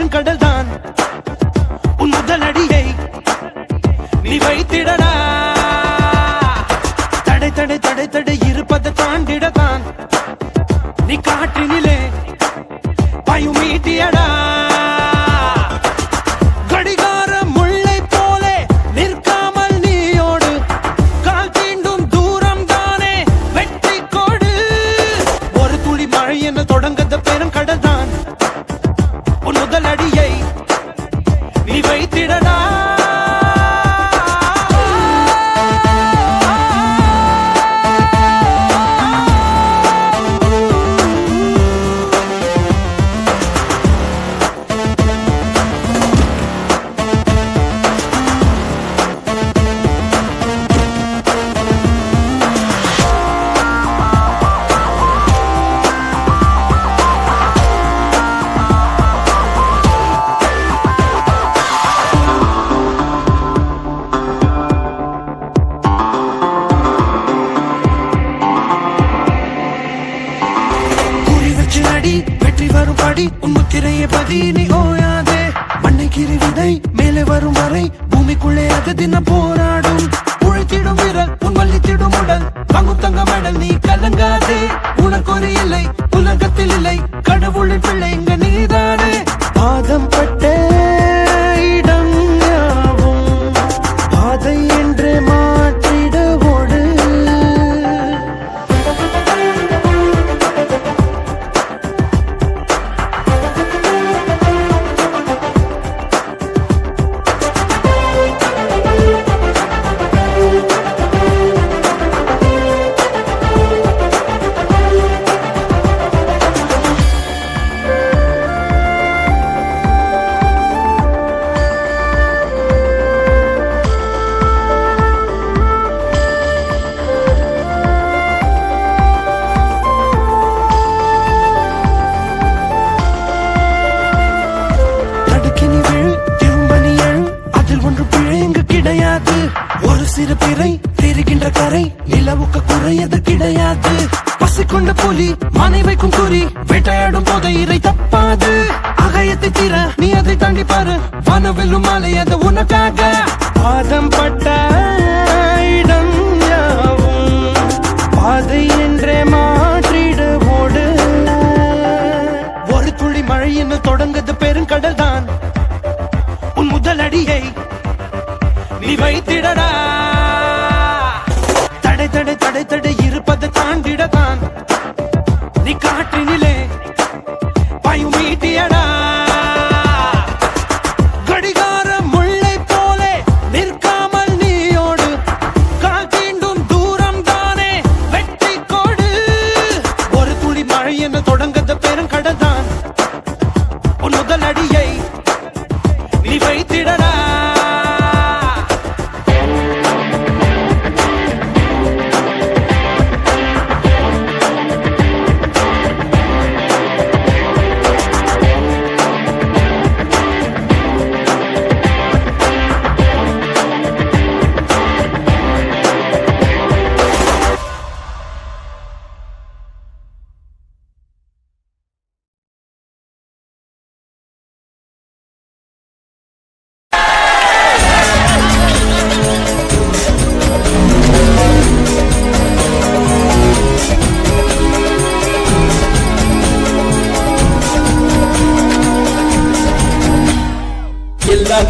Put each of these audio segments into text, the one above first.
பெருங்கடல் தான் உன் முதல் அடியை நீ வைத்திடடா. தடை தடை தடை தடை இருப்பதை தாண்டிடத்தான் நீ காற்றினிலே பாயும் மீட்டியடா. கடிகார முல்லை போலே நிற்காமல் நீயோடு, கால் தீண்டும் தூரம் தானே வெற்றி கோடு. ஒரு துளி மழை என தொடங்கத பெருங்கடல் தான் உன் முதல் அடியை நீ வைத்திடடா. வெற்றி வரும் படி உன் முத்திரையை பதி நீ ஓயாதே. மண்ணை கீறி விதை மேலே வரும் வரை பூமிக்குள்ளே அது தினம் போராடும். உழைத்திடும் வீரர் உன் வள்ளித்திடும் உடல் வாங்கும் தங்க மெடல் நீ கலங்காதே. உனக்கு ஒரு இல்லை உலகத்தில் இல்லை, கடவுளின் பிள்ளை இங்க நீதானே. பாதம் பட்ட இடம் யாவும் பாதை என்று மாற்றிட ஓடு. ஒரு சிறு பிறை தெரிகின்ற கரை நிலவுக்கு குறையது கிடையாது. பசி கொண்ட புலி மனை வைக்கும் குறி வேட்டையாடும் போது இறை தப்பாது. அகயத்தை தீர நீ அதை தாண்டி பாரு, வானவெல்லும் மாலை அது உனக்காக. பாதம் பட்ட இடம் யாவும் பாதை என்றே மாற்றிட ஓடு. ஒரு துளி மழை என்ன தொடங்குது பெருங்கடல் தான் உன் முதல் அடியை நீ வைத்திடடா. தடை தடை தடை தடை இருப்பதை தாண்டிடத்தான் நீ காற்றினிலே பாயும் மீட்டியடா. கடிகார முல்லை போலே நிற்காமல் நீயோடு, கால் தீண்டும் தூரம் தானே வெற்றி கோடு. ஒரு துளி மழை என தொடங்கத பெருங்கடல் தான் உன் முதல் அடியை நீ வைத்திடடா.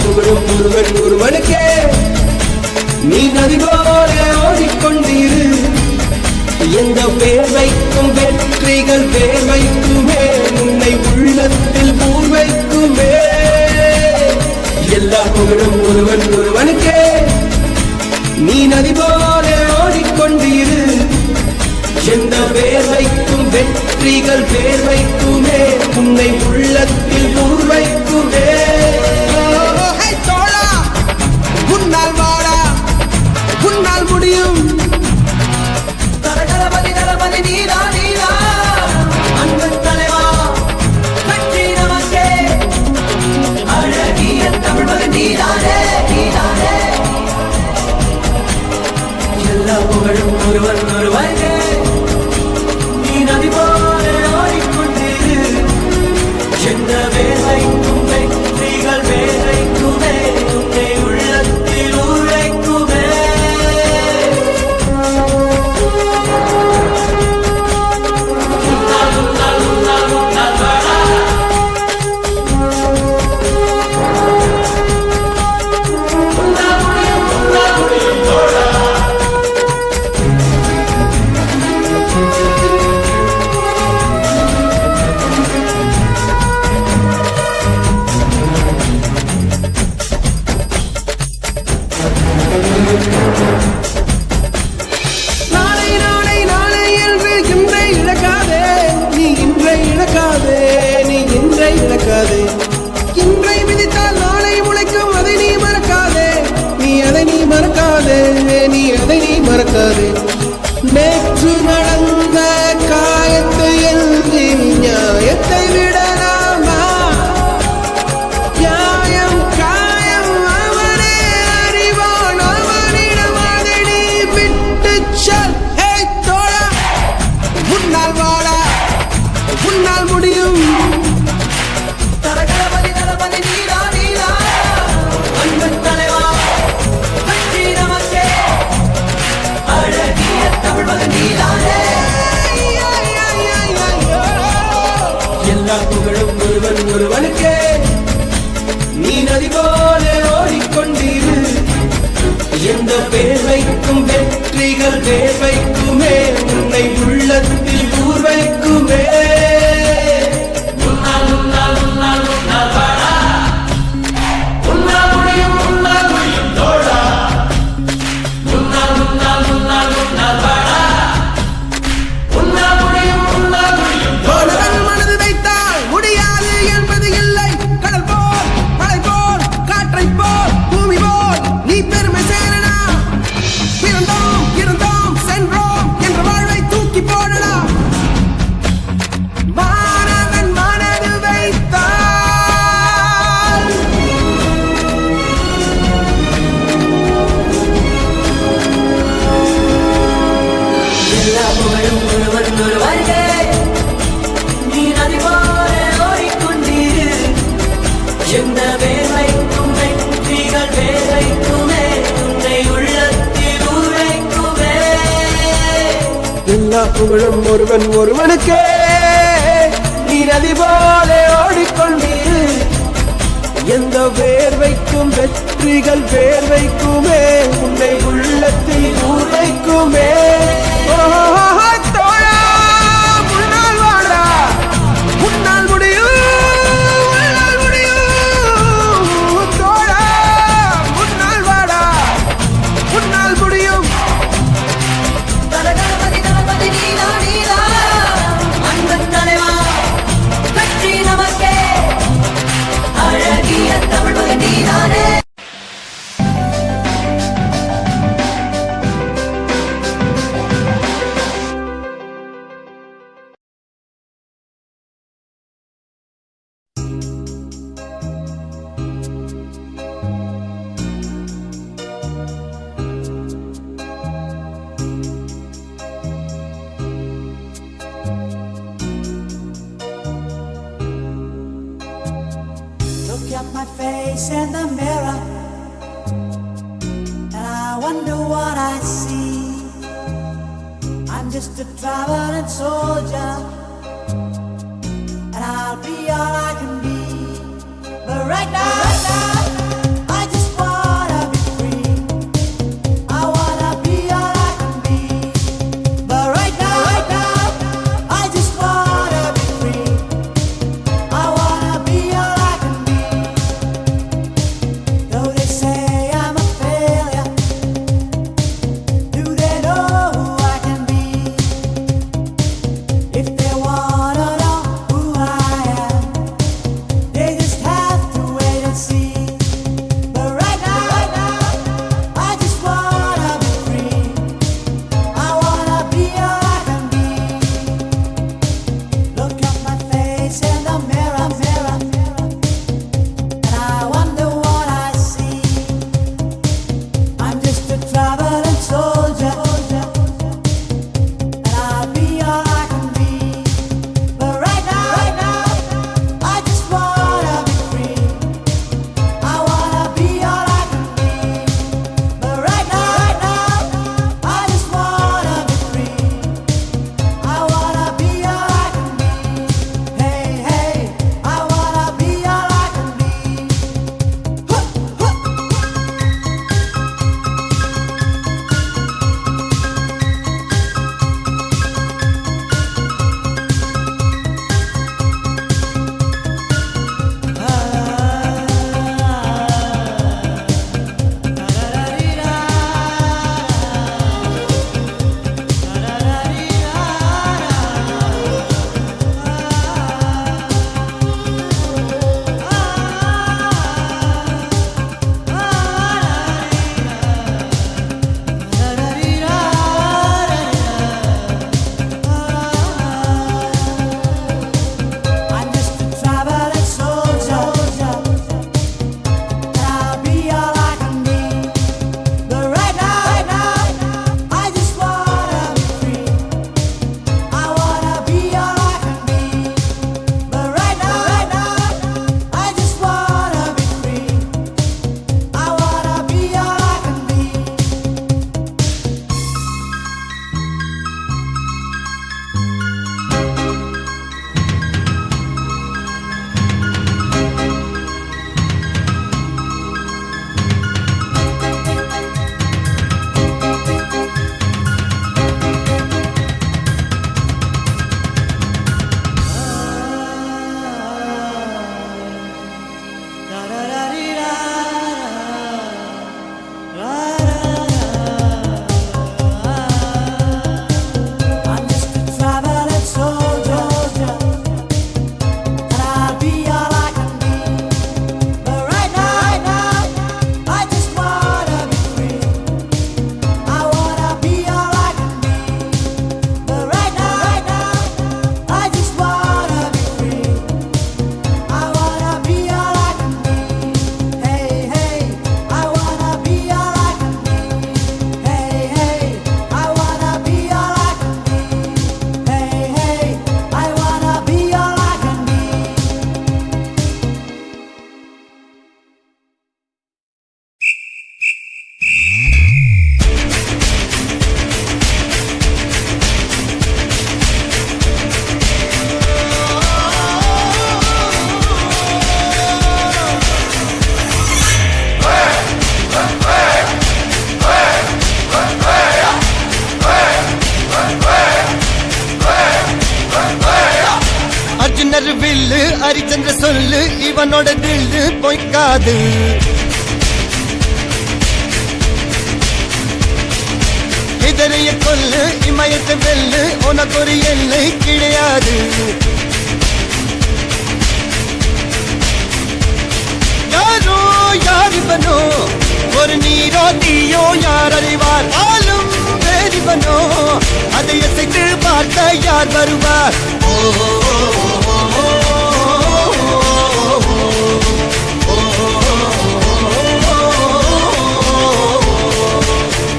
புகழும் ஒருவன் ஒருவனுக்கே நீ நதி போல ஓடிக்கொண்டிரு. எந்த பேர் வைக்கும் வெற்றிகள் பேர் வைக்குமே, உன்னை உள்ளத்தில் பூர் வைக்குமே. எல்லா புகழும் ஒருவன் ஒருவனுக்கே நீ நதி போல ஓடிக்கொண்டிரு. எந்த பேர் வைக்கும் வெற்றிகள் பேர் வைக்குமே, உன்னை உள்ளத்தில் பூர் வைக்குமே. உன்னால் வாடா உன்னால் முடியும். தரகரபதி தரபதி நீரா நீரா அன்பு தலைவா வெற்றி நமக்கே. அழகிய தமிழ்மக நீதானே நீதானே. எல்லா புகழும் ஒருவன் ஒருவனே நீ நதி போல ஓடிக்கொண்டிரு. எந்த வேலைக்கும் மறக்காதே. நேற்று நடந்த காயத்தை எழுதி நியாயத்தை விடலாமா? நியாயம் காயம் அவனே அறிவான், அவனிடம் அதை நீ விட்டுச் செல். ஹே தோழா, முன்னால் வாடா, உன்னால் முடியும். தரகரபதி தரபதி நீலா நீலா அன்பன் தலைவா வெற்றி நமக்கே அழகிய தமிழ் மகன் நீதானே எல்லா புகழும் ஒருவன் ஒருவனுக்கே. நீ நதி போல ஓடிக்கொண்டிரு. எந்த பேர் வைக்கும் வெற்றிகள் பேர் வைக்குமே, உன்னை உள்ளத்தில் ஊர் வைக்குமே. தோழர்கள் மனது வைத்தால் முடியாது என்பது இல்லை. கடல் போல் மலை போல் காற்றை போல் பூமி போல் நீ பெருமை சேரனா. பிறந்தோம் இருந்தோம் சென்றோம் என்ற வாழ்வை தூக்கி போடடா. மாணவன் மனது வைத்தால் எல்லா புகழும் ஒருவன் ஒருவனுக்கே. நீ நதி போல ஓடிக்கொண்டிரு. எந்த பேர் வைக்கும் வெற்றிகள் பேர் வைக்குமே, உன்னை உள்ளத்தில் ஊர் வைக்குமே. எல்லா புகழும் ஒருவன் ஒருவனுக்கே. நீ நதி போல ஓடிக்கொண்டிரு. எந்த வேர்வைக்கும் வெற்றிகள் பேர் வைக்குமே, உன்னை உள்ளத்தில் ஊர் வைக்குமே. தோழா, முன்னால் வாடா, உன்னால் முடியும், உன்னால் முடியும். தோழா, முன்னால் வாடா, உன்னால் முடியும். தரகரபதி தரபதி நீலா நீலா அன்பன் தலைவா வெற்றி நமக்கே அழகிய தமிழ் மகன் நீதானே. Look at my face in the mirror, and I wonder what I see. I'm just a traveling soldier, and I'll be all I can be. But right now, I just wanna be free. I wanna be all I can be. But right now, I just wanna be free. I wanna be all I can be. Though they say I'm a failure, do they know who I can be? If they wanna know who I am, Harishchandra சொல்லு இவனோட தில்லு பொய்க்காது. இதரைய கொல்லு இமயத்தை வெல்லு உனக்கு ஒரு எல்லை கிடையாது. யாரோ யாரிவனோ ஒரு நீரோ தீயோ யார் அறிவார். ஆளும் வேறிவனோ அதை அசைத்து பார்க்க யார் வருவார்.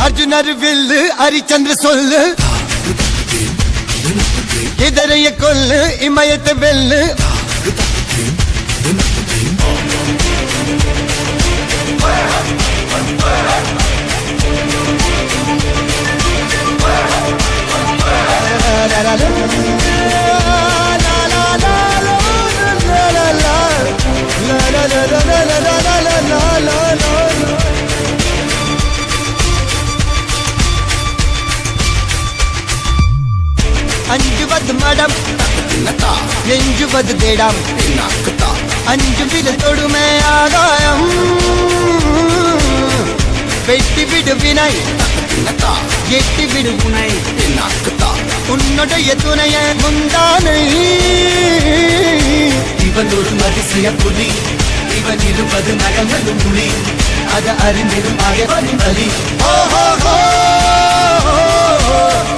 அர்ஜுனர் வில்லு ஹரிச்சந்திர சொல்லு இதரைய கொல்லு இமயத்தை வெல்லு. அஞ்சுவது மடம் எஞ்சுவது தேடம். அஞ்சு வித தொடுமை ஆதாயம் வெட்டி விடு வினை எட்டி விடு உனை. உன்னுடைய துணைய முந்தானை இவன் ஒரு அதிசய புலி, இவன் இருப்பது நகங்களும் புலி, அது அறிந்திடும் ஆயவனின் வலி.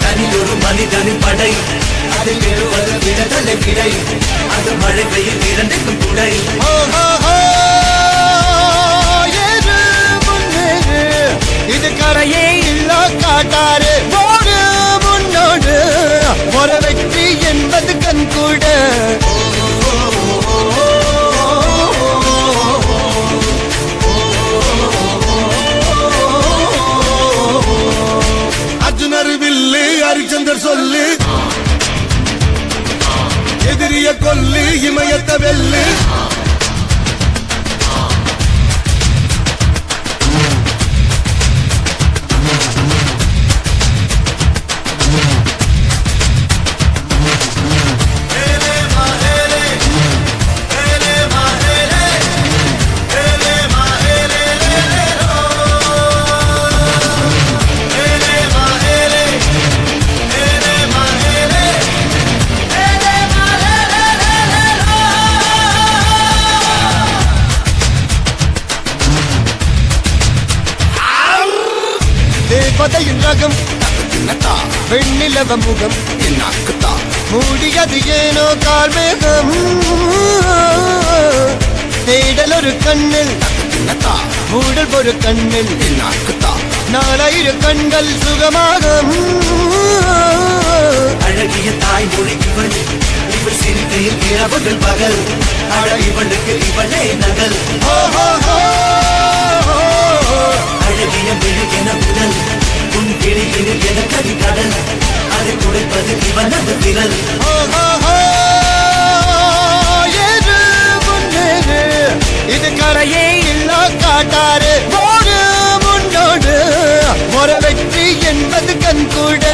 தனில் ஒரு மனிதனின் படை, அதில் எழுவது விடுதலை விடை, அது மழை பெய்யும் இரண்டுக்கும் துணை. இது கரையே இல்ல காட்டாரு ஓடு முன்னோடு ஒரு வெற்றி என்பது கண் கூட. அர்ஜுனர் வில்லு ஹரிச்சந்தர் சொல்லு எதிரிய கொல்லு இமயத்த வெல்லு. தேவதையின் ரகம் வெண்ணிலவ முகம் மூடியது ஏனோ கார்மேகம். தேடல் ஒரு கண்ணில் மூடல் ஒரு கண்ணில் 4000 கண்கள் சுகமாக. அழகிய தாய்மொழி இவள், இவள் சிரிக்கையில் இரவுகள் பகல், அழ இவளுக்கு இவளே நகல். அழகிய மெழுகென முதல் உன் கிளியினில் என கதி கடல், அதை துடைப்பது இவனது விரல். இது கரையே இல்ல காட்டாரு ஓடு முன்னோடு ஒரு வெற்றி என்பது கண் கூட.